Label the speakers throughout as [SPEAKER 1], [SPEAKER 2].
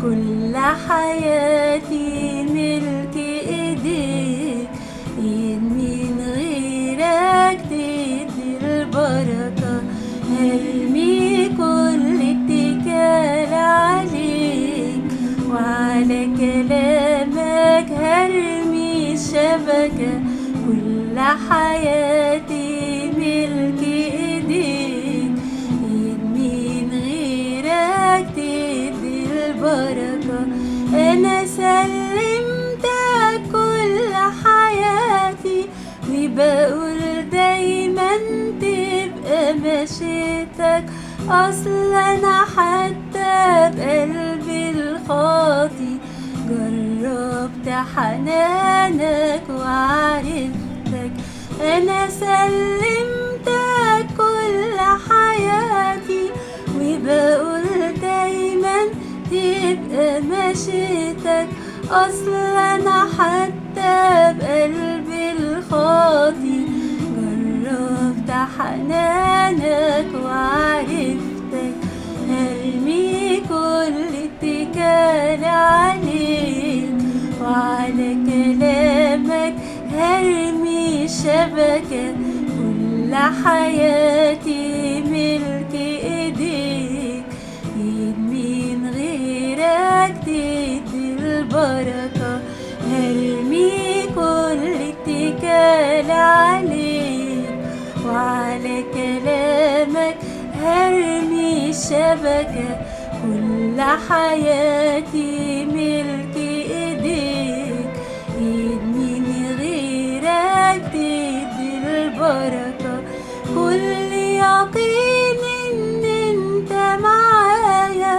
[SPEAKER 1] كل حياتي ملك ايديك. ايد من غيرك تدي البركة، هرمي كل اتكال عليك، وعلى كلامك هرمي الشبكة. كل حياتي ملك ايديك، ايد من غيرك تدي البركة. انا سلمتك كل حياتي، وبقول دايما تبقى مشيتك. اصل انا حتى بقلبي الخاطي جربت حنانك وعرفتك. انا سلمتك كل حياتي، وبقول دايما تبقى مشيتك. اصل انا حتى بقلبي الخاطي جربت حنانك وعرفتك. هرمي كل اتكال عليك، وعلى كلامك هرمي الشبكة. كل حياتي ملك ايديك، ايد من غيرك تدي البركة. هرمي كل اتكال عليك، وعلى كلامك هرمي الشبكة. كل حياتي ملك ايديك، ايد من غيرك تدي البركة. كل يقين ان انت معايا،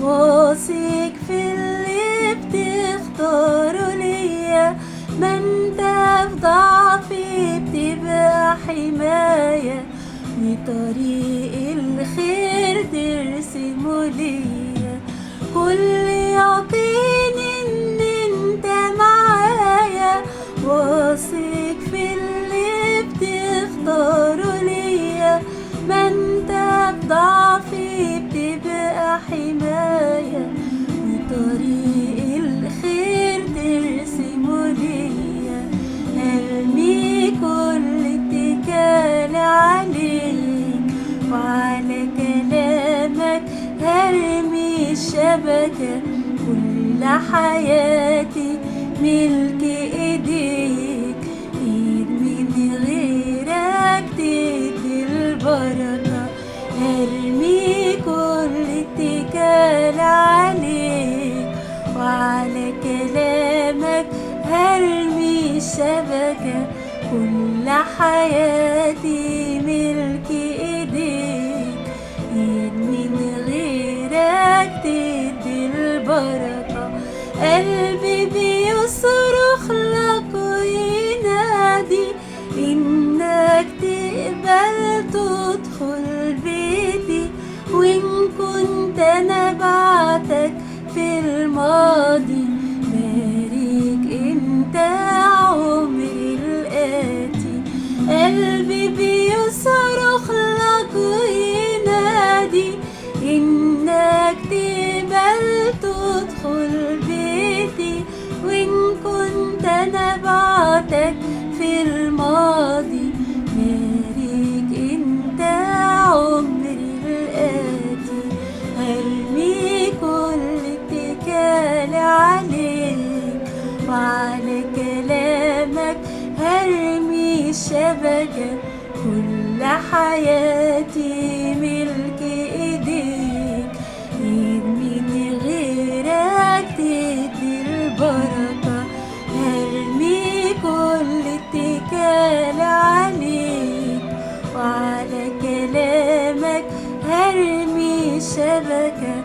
[SPEAKER 1] واثق في اللي بتختاره ليا. ما انت في ضعفي بتبقى حماية، وطريق الخير ترسمه ليا. كل يقين ان انت معايا، واثق في اللي بتختاره ليا. ما انت في ضعفي بتبقى حماية، وطريق الخير ترسمه ليا. هرمي كل اتكال عليك، وعلى كلامك هرمي الشبكة. كل حياتي ملك ايديك، ايد من غيرك تدي البركة. هرمي كل اتكال عليك، وعلى كلامك هرمي الشبكة. كل حياتي ملك ايديك، ايد من غيرك تدي البركة. قلبي بيصرخ لك وينادي انك تقبل تدخل بيتي. وان كنت انا بعتك في الماضي، بارك انت عمري الآتي. قلبي بيصرخ لك وينادي انك تقبل تدخل بيتي. وان كنت انا بعتك في الماضي، بارك انت عمري الآتي. هرمي كل اتكال عليك، وعلى كلامك هرمي الشبكة. كل حياتي ملك ايديك، ايد من غيرك تدي البركة. هرمي كل اتكال عليك، وعلى كلامك هرمي الشبكة.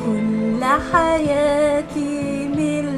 [SPEAKER 1] كل حياتي ملك